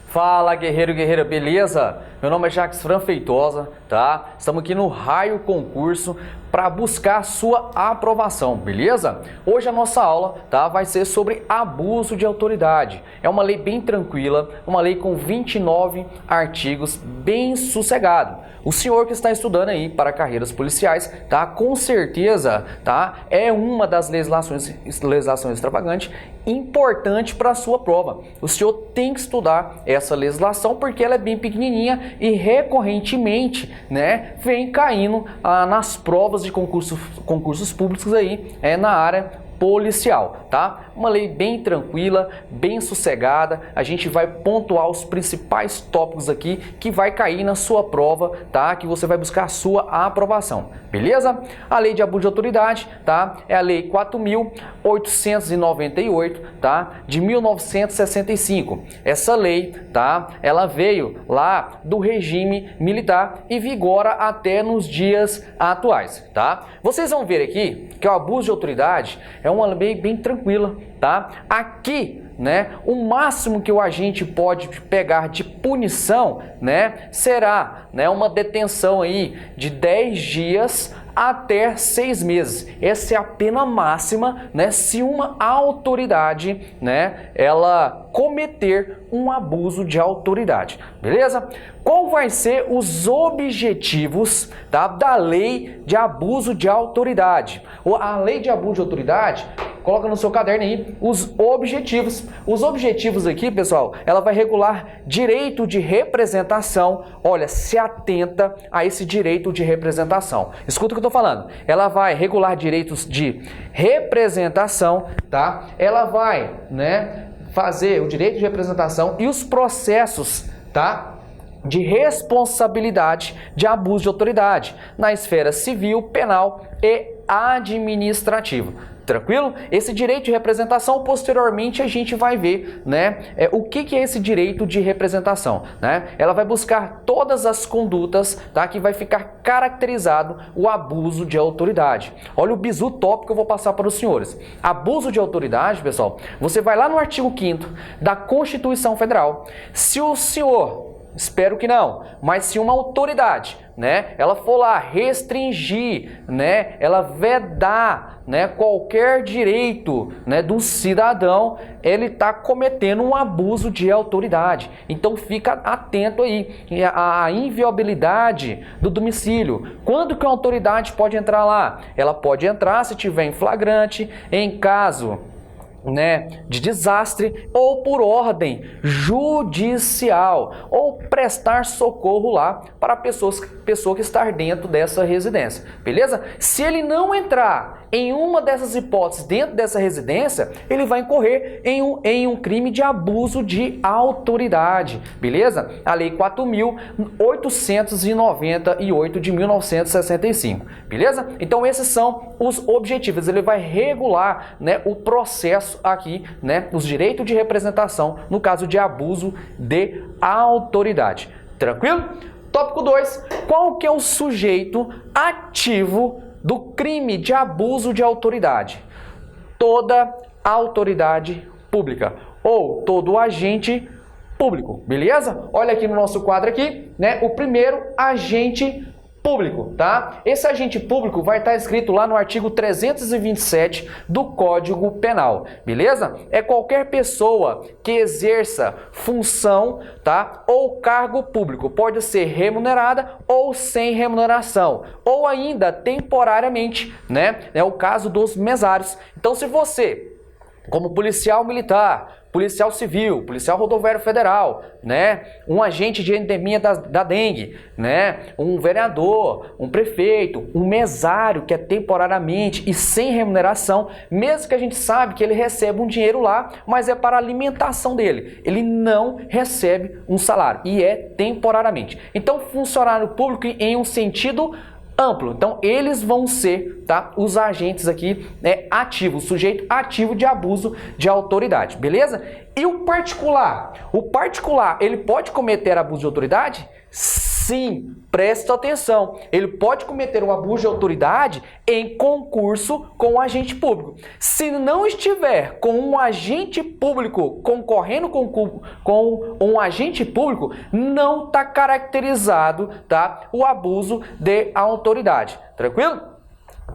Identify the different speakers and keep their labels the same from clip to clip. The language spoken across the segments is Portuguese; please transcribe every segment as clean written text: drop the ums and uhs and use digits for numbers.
Speaker 1: Fala, guerreiro e guerreira, beleza? Meu nome é Jacques Fran Feitosa, tá? Estamos aqui no Raio Concurso para buscar a sua aprovação, beleza? Hoje a nossa aula, tá, vai ser sobre abuso de autoridade. É uma lei bem tranquila, uma lei com 29 artigos, bem sossegado. O senhor que está estudando aí para carreiras policiais, tá, com certeza, tá, é uma das legislações extravagantes importante para a sua prova. O senhor tem que estudar essa legislação porque ela é bem pequenininha e recorrentemente, né, vem caindo nas provas de concursos públicos aí, na área policial, tá? Uma lei bem tranquila, bem sossegada. A gente vai pontuar os principais tópicos aqui que vai cair na sua prova, tá? Que você vai buscar a sua aprovação, beleza? A lei de abuso de autoridade, tá? É a lei 4.898, tá? De 1965. Essa lei, tá? Ela veio lá do regime militar e vigora até nos dias atuais, tá? Vocês vão ver aqui que o abuso de autoridade é uma lei bem tranquila, tá? Aqui, né, o máximo que o agente pode pegar de punição, né, será, né, uma detenção aí de 10 dias até 6 meses. Essa é a pena máxima, né, se uma autoridade, né, ela cometer um abuso de autoridade, beleza? Qual vai ser os objetivos, tá, da lei de abuso de autoridade? A lei de abuso de autoridade, coloca no seu caderno aí os objetivos. Os objetivos aqui, pessoal, ela vai regular direito de representação. Olha, se atenta a esse direito de representação. Escuta o que eu tô falando. Ela vai regular direitos de representação, tá? Ela vai, né, fazer o direito de representação e os processos, tá, de responsabilidade de abuso de autoridade na esfera civil, penal e administrativa. Tranquilo? Esse direito de representação, posteriormente a gente vai ver, né, o que é esse direito de representação, né? Ela vai buscar todas as condutas, tá, que vai ficar caracterizado o abuso de autoridade. Olha o bizu top que eu vou passar para os senhores. Abuso de autoridade, pessoal, você vai lá no artigo 5º da Constituição Federal. Se o senhor, espero que não, mas se uma autoridade, né, ela for lá restringir, né, ela vedar, né, qualquer direito, né, do cidadão, ele está cometendo um abuso de autoridade. Então fica atento aí à inviolabilidade do domicílio. Quando que a autoridade pode entrar lá? Ela pode entrar se tiver em flagrante, em caso, né, de desastre ou por ordem judicial, ou prestar socorro lá para a pessoa que está dentro dessa residência, beleza? Se ele não entrar em uma dessas hipóteses dentro dessa residência, ele vai incorrer em um crime de abuso de autoridade, beleza? A lei 4.898 de 1965, beleza? Então esses são os objetivos. Ele vai regular, né, o processo aqui, né, os direitos de representação no caso de abuso de autoridade. Tranquilo? Tópico 2. Qual que é o sujeito ativo do crime de abuso de autoridade? Toda autoridade pública ou todo agente público, beleza? Olha aqui no nosso quadro aqui, né, o primeiro, agente público, tá? Esse agente público vai estar escrito lá no artigo 327 do Código Penal, beleza? É qualquer pessoa que exerça função, tá, ou cargo público, pode ser remunerada ou sem remuneração, ou ainda temporariamente, né? É o caso dos mesários. Então, se você, como policial militar, policial civil, policial rodoviário federal, né, um agente de endemia da dengue, né, um vereador, um prefeito, um mesário que é temporariamente e sem remuneração, mesmo que a gente sabe que ele recebe um dinheiro lá, mas é para a alimentação dele, ele não recebe um salário e é temporariamente. Então, funcionário público em um sentido amplo. Então, eles vão ser, tá, os agentes aqui, né, ativos, sujeito ativo de abuso de autoridade, beleza? E o particular? O particular, ele pode cometer abuso de autoridade? Sim, presta atenção. Ele pode cometer o abuso de autoridade em concurso com um agente público. Se não estiver com um agente público concorrendo com um agente público, não está caracterizado, tá, o abuso de autoridade. Tranquilo?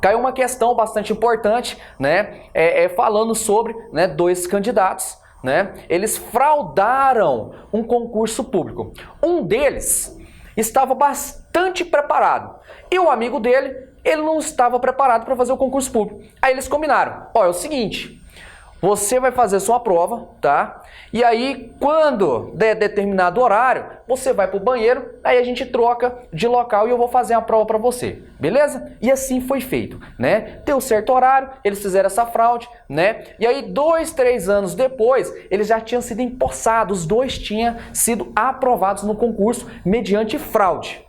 Speaker 1: Caiu uma questão bastante importante, né? Falando sobre, né, dois candidatos, né? Eles fraudaram um concurso público. Um deles estava bastante preparado e o amigo dele, ele não estava preparado para fazer o concurso público. Aí eles combinaram: ó, é o seguinte, você vai fazer sua prova, tá? E aí, quando der determinado horário, você vai pro banheiro, aí a gente troca de local e eu vou fazer a prova para você, beleza? E assim foi feito, né? Deu certo horário, eles fizeram essa fraude, né? E aí, 2, 3 anos depois, eles já tinham sido empossados, os dois tinham sido aprovados no concurso mediante fraude.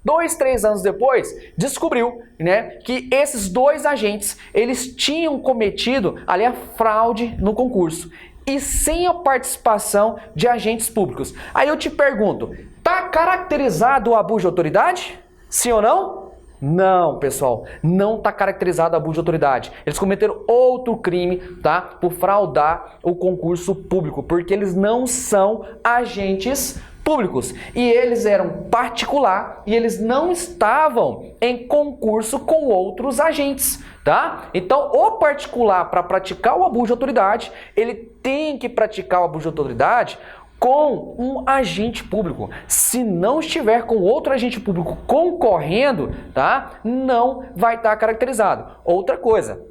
Speaker 1: 2, 3 anos depois, descobriu, né, que esses dois agentes, eles tinham cometido ali a fraude no concurso e sem a participação de agentes públicos. Aí eu te pergunto, tá caracterizado o abuso de autoridade? Sim ou não? Não, pessoal, não está caracterizado abuso de autoridade. Eles cometeram outro crime, tá, por fraudar o concurso público, porque eles não são agentes públicos e eles eram particular e eles não estavam em concurso com outros agentes, tá? Então, o particular, para praticar o abuso de autoridade, ele tem que praticar o abuso de autoridade com um agente público. Se não estiver com outro agente público concorrendo, tá? Não vai estar caracterizado. Outra coisa,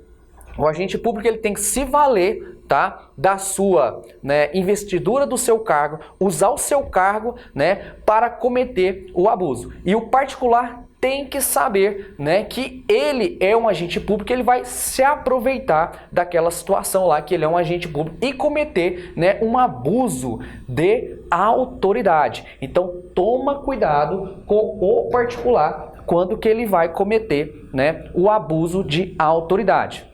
Speaker 1: o agente público ele tem que se valer, tá, da sua, né, investidura do seu cargo, usar o seu cargo, né, para cometer o abuso. E o particular tem que saber, né, que ele é um agente público, ele vai se aproveitar daquela situação lá, que ele é um agente público e cometer, né, um abuso de autoridade. Então, toma cuidado com o particular quando que ele vai cometer, né, o abuso de autoridade.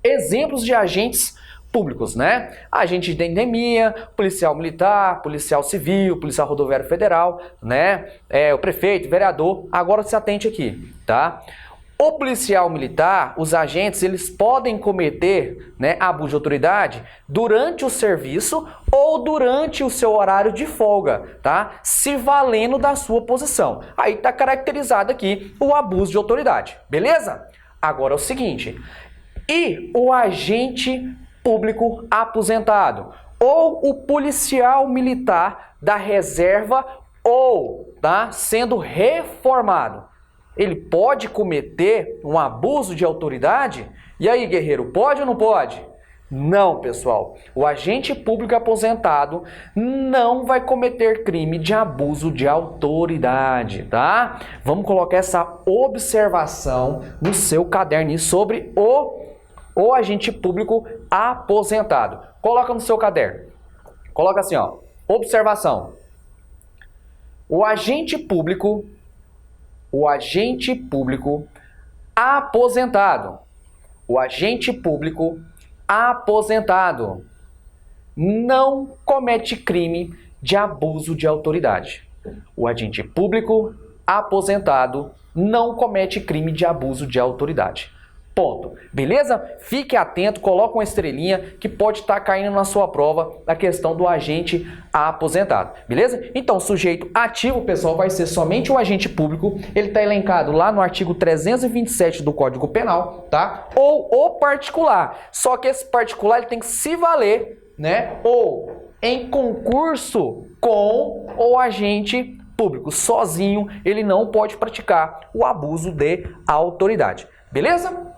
Speaker 1: Exemplos de agentes públicos, né? Agente de endemia, policial militar, policial civil, policial rodoviário federal, né? O prefeito, vereador. Agora se atente aqui, tá? O policial militar, os agentes, eles podem cometer, né, abuso de autoridade durante o serviço ou durante o seu horário de folga, tá? Se valendo da sua posição. Aí tá caracterizado aqui o abuso de autoridade, beleza? Agora é o seguinte, e o agente público aposentado ou o policial militar da reserva ou, tá, sendo reformado, ele pode cometer um abuso de autoridade? E aí, guerreiro, pode ou não pode? Não, pessoal. O agente público aposentado não vai cometer crime de abuso de autoridade, tá? Vamos colocar essa observação no seu caderno sobre o agente público aposentado. Coloca no seu caderno. Coloca assim, ó. Observação. O agente público aposentado. O agente público aposentado não comete crime de abuso de autoridade. O agente público aposentado não comete crime de abuso de autoridade. Ponto. Beleza? Fique atento, coloque uma estrelinha que pode estar caindo na sua prova a questão do agente aposentado. Beleza? Então, sujeito ativo, pessoal, vai ser somente o agente público. Ele está elencado lá no artigo 327 do Código Penal, tá? Ou o particular. Só que esse particular ele tem que se valer, né? Ou em concurso com o agente público. Sozinho, ele não pode praticar o abuso de autoridade. Beleza?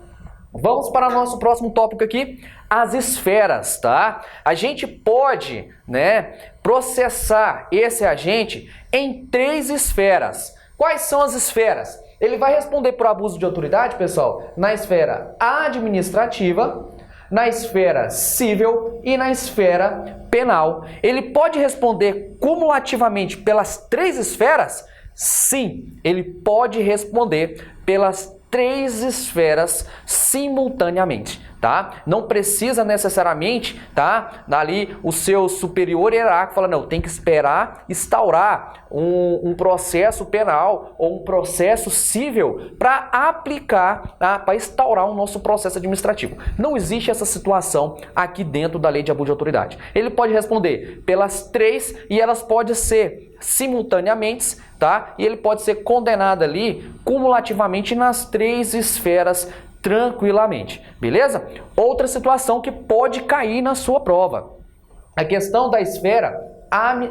Speaker 1: Vamos para o nosso próximo tópico aqui, as esferas, tá? A gente pode, né, processar esse agente em 3 esferas. Quais são as esferas? Ele vai responder por abuso de autoridade, pessoal, na esfera administrativa, na esfera civil e na esfera penal. Ele pode responder cumulativamente pelas 3 esferas? Sim, ele pode responder pelas 3 esferas simultaneamente, tá? Não precisa necessariamente, tá? Ali o seu superior hierárquico fala, não, tem que esperar instaurar um processo penal ou um processo civil para aplicar, tá? Para instaurar o nosso processo administrativo. Não existe essa situação aqui dentro da lei de abuso de autoridade. Ele pode responder pelas três e elas podem ser simultaneamente, tá? E ele pode ser condenado ali cumulativamente nas três esferas tranquilamente, beleza? Outra situação que pode cair na sua prova, a questão da esfera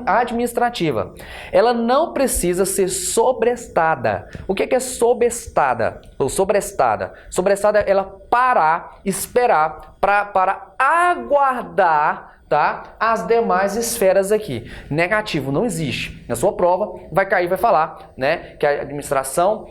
Speaker 1: administrativa. Ela não precisa ser sobrestada. O que é sobrestada? Ou sobrestada? Sobrestada é ela parar, esperar, para aguardar, tá, as demais esferas aqui. Negativo não existe. Na sua prova vai cair, vai falar, né, que a administração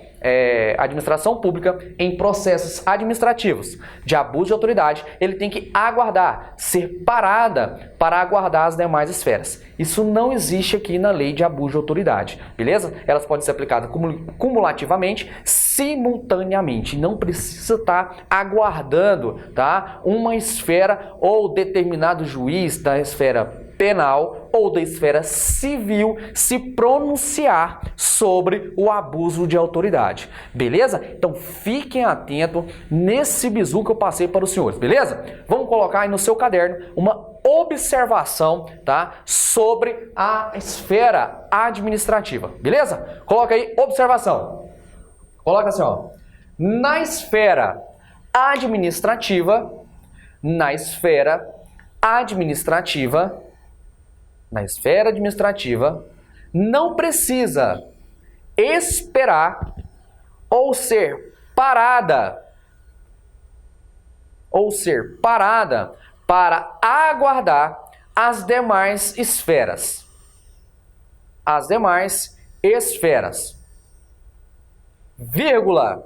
Speaker 1: pública em processos administrativos de abuso de autoridade, ele tem que aguardar, ser parada para aguardar as demais esferas. Isso não existe aqui na lei de abuso de autoridade, beleza? Elas podem ser aplicadas cumulativamente, simultaneamente. Não precisa estar aguardando, tá, uma esfera ou determinado juiz da esfera penal ou da esfera civil se pronunciar sobre o abuso de autoridade, beleza? Então fiquem atentos nesse bizu que eu passei para os senhores, beleza? Vamos colocar aí no seu caderno uma observação, tá, sobre a esfera administrativa, beleza? Coloca aí observação. Coloca assim, ó. Na esfera administrativa, não precisa esperar ou ser parada para aguardar as demais esferas. Vírgula.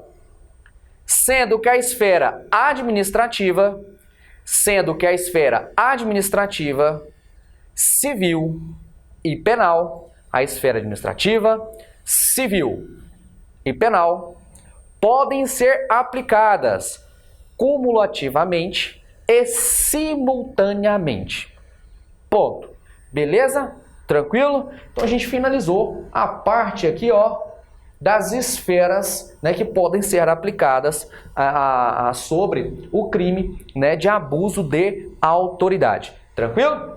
Speaker 1: Sendo que a esfera administrativa, civil e penal, a esfera administrativa, civil e penal podem ser aplicadas cumulativamente e simultaneamente. Ponto. Beleza? Tranquilo? Então a gente finalizou a parte aqui, ó, das esferas, né, que podem ser aplicadas sobre o crime, né, de abuso de autoridade. Tranquilo?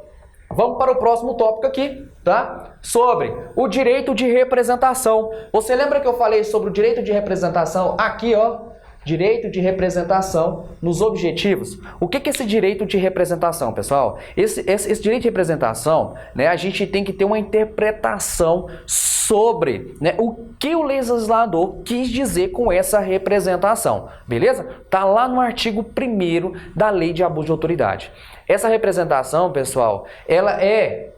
Speaker 1: Vamos para o próximo tópico aqui, tá? Sobre o direito de representação. Você lembra que eu falei sobre o direito de representação aqui, ó? Direito de representação nos objetivos. O que é esse direito de representação, pessoal? Esse direito de representação, né, a gente tem que ter uma interpretação sobre, né, o que o legislador quis dizer com essa representação, beleza? Tá lá no artigo 1º da Lei de Abuso de Autoridade. Essa representação, pessoal, ela é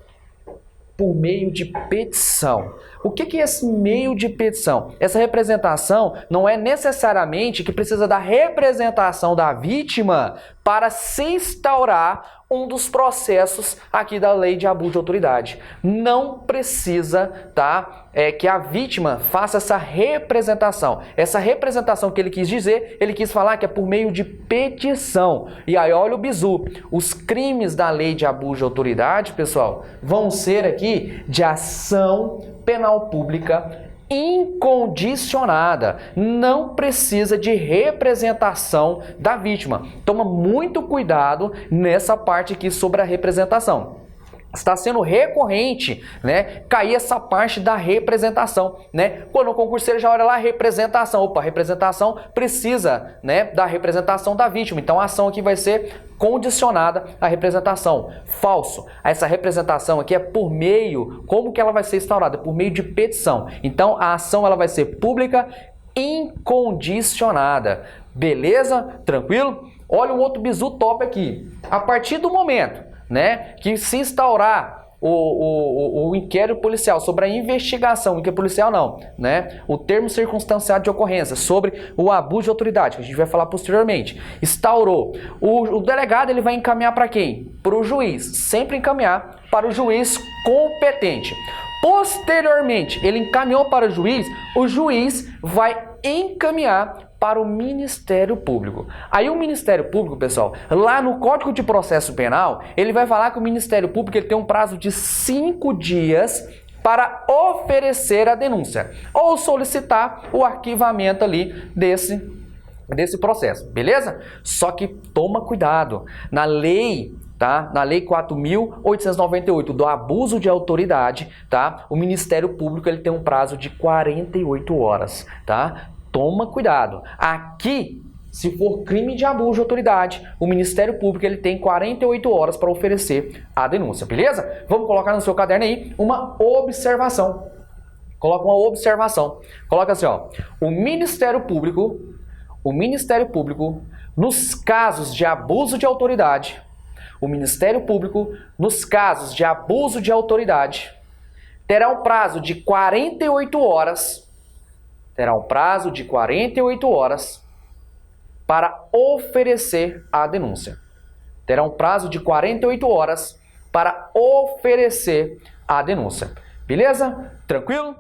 Speaker 1: por meio de petição. O que é esse meio de petição? Essa representação não é necessariamente que precisa da representação da vítima para se instaurar um dos processos aqui da Lei de Abuso de Autoridade. Não precisa, tá, que a vítima faça essa representação. Essa representação que ele quis dizer, ele quis falar que é por meio de petição. E aí olha o bizu. Os crimes da Lei de Abuso de Autoridade, pessoal, vão ser aqui de ação penal pública incondicionada, não precisa de representação da vítima. Toma muito cuidado nessa parte aqui sobre a representação. Está sendo recorrente, né, cair essa parte da representação, né? Quando o concurseiro já olha lá, representação, opa, representação precisa, né, da representação da vítima. Então a ação aqui vai ser condicionada à representação. Falso. Essa representação aqui é por meio, como que ela vai ser instaurada? Por meio de petição. Então a ação ela vai ser pública incondicionada. Beleza? Tranquilo? Olha um outro bizu top aqui. A partir do momento, né, que se instaurar o inquérito policial sobre a investigação, inquérito policial não, né, o termo circunstanciado de ocorrência sobre o abuso de autoridade, que a gente vai falar posteriormente, instaurou, o delegado ele vai encaminhar para quem? Para o juiz, sempre encaminhar para o juiz competente. Posteriormente, ele encaminhou para o juiz vai encaminhar para o Ministério Público. Aí o Ministério Público, pessoal, lá no Código de Processo Penal, ele vai falar que o Ministério Público ele tem um prazo de 5 dias para oferecer a denúncia ou solicitar o arquivamento ali desse processo, beleza? Só que toma cuidado, na lei, tá? Na lei 4.898 do abuso de autoridade, tá? O Ministério Público ele tem um prazo de 48 horas, tá? Toma cuidado. Aqui, se for crime de abuso de autoridade, o Ministério Público ele tem 48 horas para oferecer a denúncia, beleza? Vamos colocar no seu caderno aí uma observação. Coloca uma observação. Coloca assim, ó. O Ministério Público, nos casos de abuso de autoridade, o Ministério Público, nos casos de abuso de autoridade, terá um prazo de 48 horas, para oferecer a denúncia. Terá um prazo de 48 horas para oferecer a denúncia. Beleza? Tranquilo?